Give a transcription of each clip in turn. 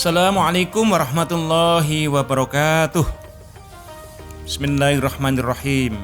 Assalamualaikum warahmatullahi wabarakatuh. Bismillahirrahmanirrahim.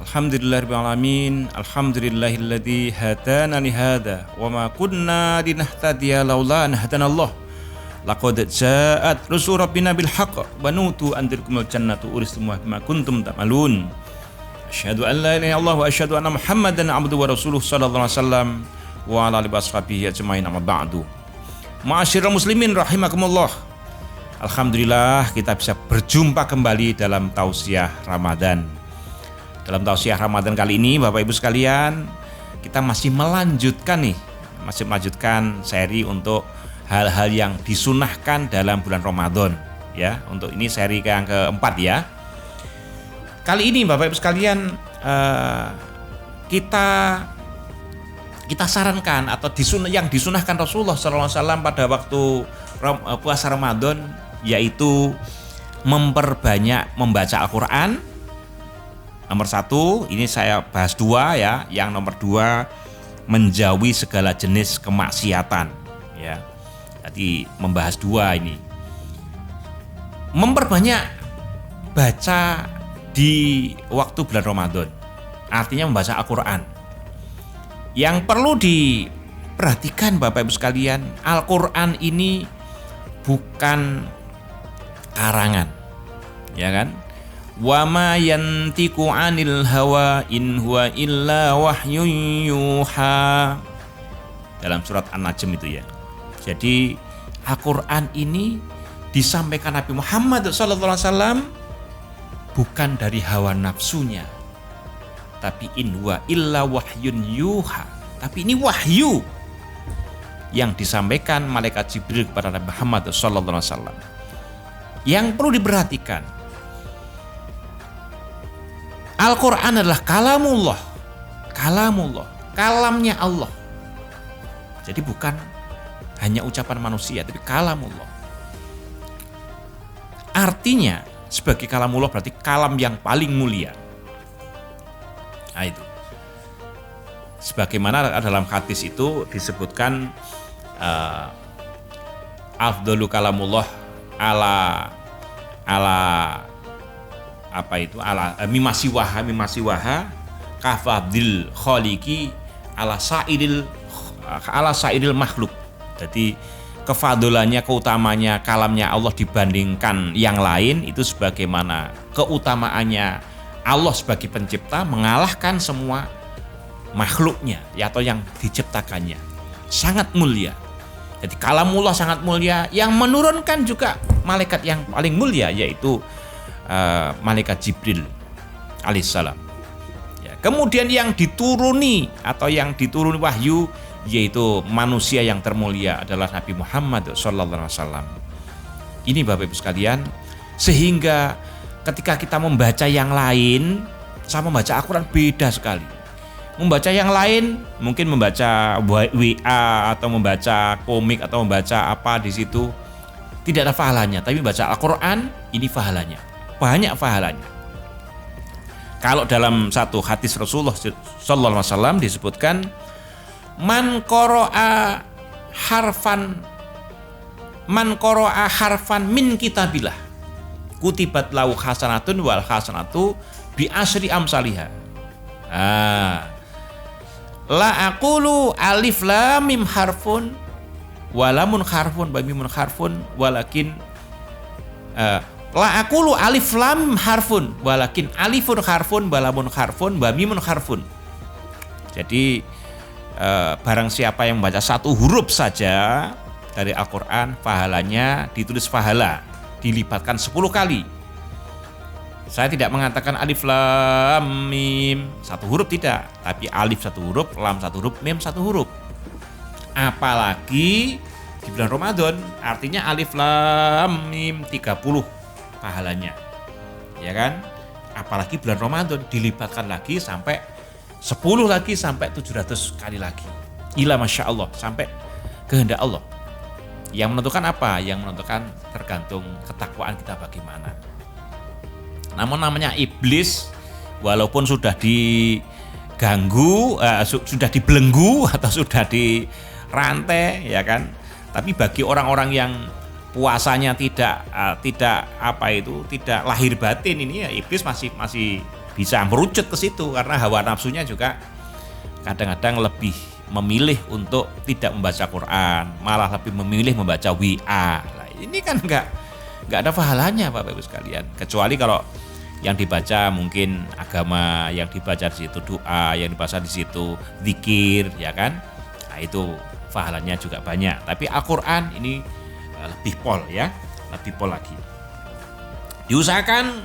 Alhamdulillahirabbil alamin. Alhamdulillahilladzi hadana li hada wa ma kunna linahtadiya laula an hadanallah. Laqad ja'at rusul rabbina bil haqq wa nutu andirkumul jannatu uristumuha bima kuntum ta'malun. Asyhadu an la ilaha illallah wa asyhadu anna Muhammadan abduhu wa rasuluh sallallahu alaihi wasallam wa ala alihi washabihi ajmain amma ba'du. Ma'asyiral muslimin rahimakumullah. Alhamdulillah kita bisa berjumpa kembali dalam tausiah Ramadan. Dalam tausiah Ramadan kali ini Bapak Ibu sekalian, kita masih melanjutkan seri untuk hal-hal yang disunahkan dalam bulan Ramadan ya. Untuk ini seri yang keempat ya. Kali ini Bapak Ibu sekalian kita sarankan atau yang disunahkan Rasulullah SAW pada waktu puasa Ramadan, yaitu memperbanyak membaca Al-Quran. Nomor satu, ini saya bahas dua ya. Yang nomor dua, menjauhi segala jenis kemaksiatan ya. Tadi membahas dua ini. Memperbanyak baca di waktu bulan Ramadan, artinya membaca Al-Quran. Yang perlu diperhatikan Bapak Ibu sekalian, Al-Quran ini bukan karangan, ya kan? Wa ma yantiqu 'anil hawa in huwa illa wahyun yuha. Dalam surat An-Najm itu ya. Jadi Al-Quran ini disampaikan Nabi Muhammad SAW bukan dari hawa nafsunya, tapi in huwa illa wahyun yuha. Tapi ini wahyu yang disampaikan malaikat Jibril kepada Nabi Muhammad SAW. Yang perlu diperhatikan, Al-Quran adalah kalamullah, kalamnya Allah. Jadi bukan hanya ucapan manusia, tapi kalamullah. Artinya sebagai kalamullah berarti kalam yang paling mulia. Nah itu, sebagaimana dalam hadis itu disebutkan afdalu kalamullah ala mimasiwaha kafadil khaliqi ala sa'iril makhluk. Jadi kefadolannya, keutamanya kalamnya Allah dibandingkan yang lain itu sebagaimana keutamaannya Allah sebagai pencipta mengalahkan semua makhluknya ya, atau yang diciptakannya. Sangat mulia. Jadi kalamullah sangat mulia, yang menurunkan juga malaikat yang paling mulia, yaitu malaikat Jibril alaihissalam ya. Kemudian yang dituruni atau yang dituruni wahyu, yaitu manusia yang termulia adalah Nabi Muhammad SAW. Ini Bapak Ibu sekalian, sehingga ketika kita membaca yang lain sama membaca Al-Quran beda sekali. Membaca yang lain mungkin membaca WA atau membaca komik atau membaca apa di situ tidak ada pahalanya, tapi baca Al-Quran ini pahalanya, banyak pahalanya. Kalau dalam satu hadis Rasulullah SAW disebutkan, man qara'a harfan min kitabillah kutibat lahu hasanatun wal hasanatu bi asyri amsalihha. La aqulu alif lam mim harfun wa lamun harfun wa mimun harfun walakin la aqulu alif lam harfun walakin alifun harfun wa lamun harfun wa mimun harfun. Jadi barang siapa yang membaca satu huruf saja dari Al-Quran, pahalanya ditulis pahala dilibatkan 10 kali. Saya tidak mengatakan alif lam mim satu huruf, tidak, tapi alif satu huruf, lam satu huruf, mim satu huruf. Apalagi di bulan Ramadan, artinya alif lam mim 30 pahalanya, ya kan? Apalagi bulan Ramadan dilibatkan lagi sampai 10 lagi sampai 700 kali lagi. Ila masya Allah, sampai kehendak Allah. Yang menentukan apa? Yang menentukan tergantung ketakwaan kita bagaimana. Namun namanya iblis, walaupun sudah diganggu, sudah dibelenggu atau sudah dirantai, ya kan? Tapi bagi orang-orang yang puasanya tidak lahir batin, ini ya iblis masih bisa merucut ke situ, karena hawa nafsunya juga kadang-kadang lebih memilih untuk tidak membaca Quran, malah lebih memilih membaca WA. Nah, ini kan nggak ada pahalanya Bapak Ibu sekalian, kecuali kalau yang dibaca mungkin agama, yang dibaca di situ doa, yang dibaca di situ zikir, ya kan? Nah, itu pahalanya juga banyak. Tapi Al-Qur'an ini lebih pol ya, lebih pol lagi. Diusahakan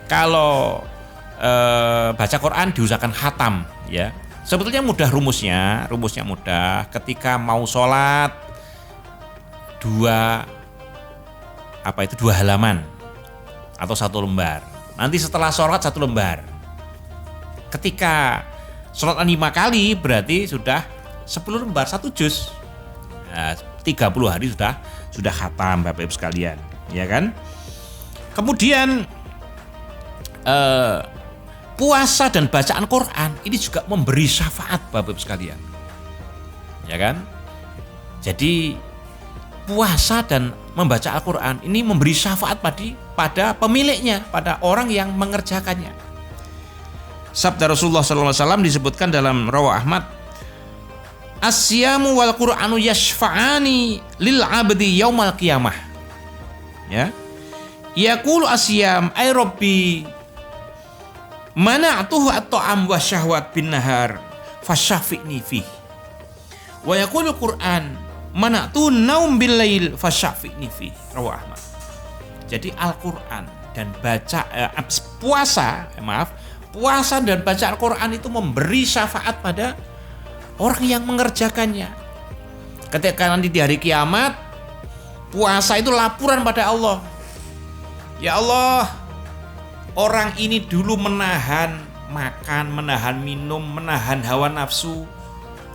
kalau baca Quran diusahakan khatam ya. Sebetulnya mudah rumusnya mudah. Ketika mau sholat dua halaman atau 1 lembar. Nanti setelah sholat 1 lembar. Ketika sholat 5 kali berarti sudah 10 lembar, 1 juz. Nah, 30 hari sudah khatam Bapak Ibu sekalian, ya kan? Kemudian puasa dan bacaan Quran ini juga memberi syafaat Bapak Ibu sekalian, ya kan? Jadi puasa dan membaca Al-Quran ini memberi syafaat pada pemiliknya, pada orang yang mengerjakannya. Sabda Rasulullah SAW disebutkan dalam Rawah Ahmad, As-siyamu wal Qur'anu yashfa'ani lil abdi yaumal qiyamah. Ya. Yaqulu as-siyam ay rabbi mana'tuhu at-ta'am wa syahwat bin nahar fasyafi'ni fih. Wa yaqulu Qur'an mana'tu naum bil lail fasyafi'ni fih. Rawah Ahmad. Jadi Al-Qur'an dan puasa dan baca Al-Qur'an itu memberi syafaat pada orang yang mengerjakannya. Ketika nanti di hari kiamat, puasa itu laporan pada Allah. Ya Allah, orang ini dulu menahan makan, menahan minum, menahan hawa nafsu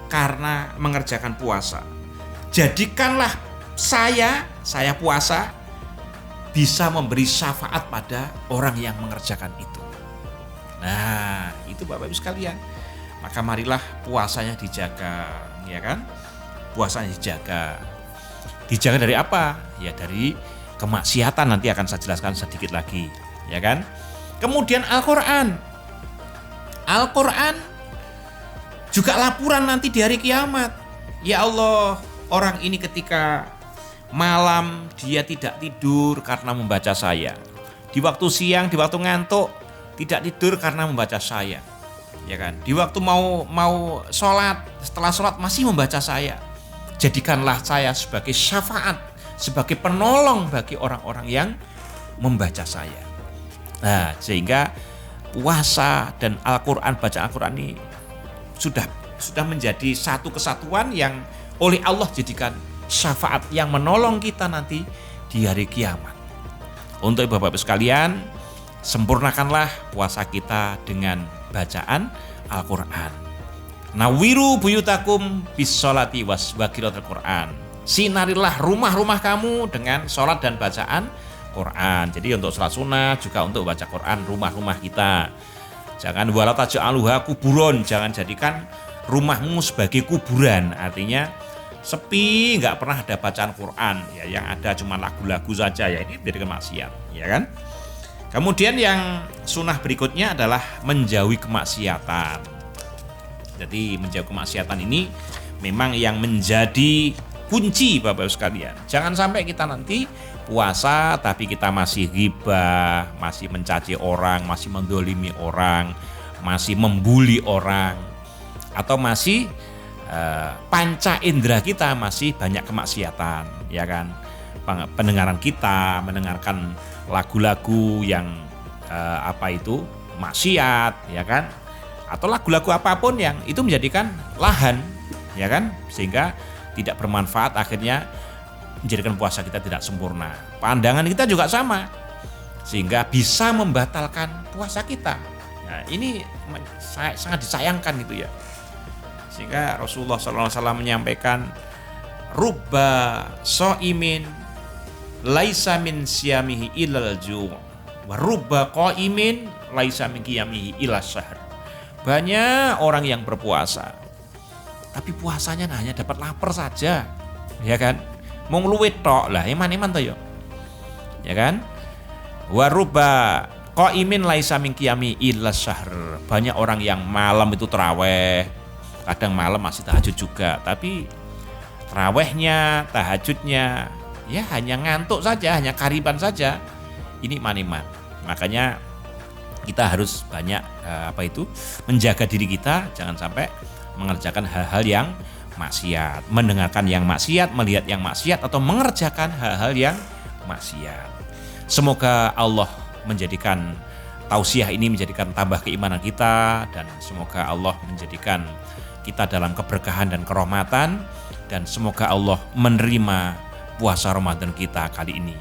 karena mengerjakan puasa. Jadikanlah saya puasa bisa memberi syafaat pada orang yang mengerjakan itu. Nah, itu Bapak Ibu sekalian. Maka marilah puasanya dijaga, ya kan? Puasanya dijaga. Dijaga dari apa? Ya dari kemaksiatan, nanti akan saya jelaskan sedikit lagi, ya kan? Kemudian Al-Qur'an juga laporan nanti di hari kiamat. Ya Allah, orang ini ketika malam dia tidak tidur karena membaca saya. Di waktu siang, di waktu ngantuk tidak tidur karena membaca saya. Ya kan, di waktu mau sholat, setelah sholat masih membaca saya. Jadikanlah saya sebagai syafaat, sebagai penolong bagi orang-orang yang membaca saya. Nah, sehingga puasa dan Al-Quran, bacaan Al-Quran ini sudah menjadi satu kesatuan yang oleh Allah jadikan syafaat yang menolong kita nanti di hari kiamat. Untuk Bapak-Ibu sekalian, sempurnakanlah puasa kita dengan bacaan Al-Quran. Nawiru buyutakum bis sholati was qiraatil Quran. Sinarilah rumah-rumah kamu dengan sholat dan bacaan Quran. Jadi untuk sholat sunnah juga untuk baca Quran rumah-rumah kita. Jangan wala taj'aluha kuburon, jangan jadikan rumahmu sebagai kuburan. Artinya sepi, nggak pernah ada bacaan Quran. Ya, yang ada cuma lagu-lagu saja. Ya, ini jadi kemaksiat, ya kan? Kemudian yang sunnah berikutnya adalah menjauhi kemaksiatan. Jadi menjauhi kemaksiatan ini memang yang menjadi kunci Bapak-Ibu sekalian. Jangan sampai kita nanti puasa tapi kita masih ghibah, masih mencaci orang, masih mendolimi orang, masih membuli orang, atau masih panca indera kita masih banyak kemaksiatan, ya kan? Pendengaran kita mendengarkan lagu-lagu yang maksiat, ya kan? Atau lagu-lagu apapun yang itu menjadikan lahan, ya kan? Sehingga tidak bermanfaat, akhirnya menjadikan puasa kita tidak sempurna. Pandangan kita juga sama, sehingga bisa membatalkan puasa kita. Nah, ini sangat disayangkan gitu ya. Sehingga Rasulullah SAW menyampaikan, rubba so'imin laisa min siyamihi ilal ju' wa rubba qaimin laisa min qiyamihi ila syahr. Banyak orang yang berpuasa tapi puasanya hanya dapat lapar saja, ya kan? mung luwih tok lah iman-iman to ya. Ya kan? Wa rubba qaimin laisa min qiyami illa syahr. Banyak orang yang malam itu tarawih, kadang malam masih tahajud juga, tapi tarawihnya, tahajudnya ya hanya ngantuk saja, hanya kariban saja. Ini iman-iman. Makanya kita harus banyak menjaga diri kita, jangan sampai mengerjakan hal-hal yang maksiat, mendengarkan yang maksiat, melihat yang maksiat, atau mengerjakan hal-hal yang maksiat. Semoga Allah menjadikan tausiah ini menjadikan tambah keimanan kita, dan semoga Allah menjadikan kita dalam keberkahan dan kerahmatan, dan semoga Allah menerima puasa Ramadan kita kali ini.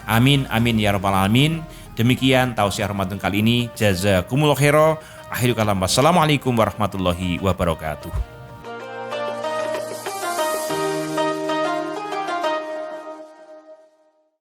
Amin amin ya rabbal alamin. Demikian tausiah Ramadan kali ini. Jazakumullah khairan. Akhirul kalam. Wassalamualaikum warahmatullahi wabarakatuh.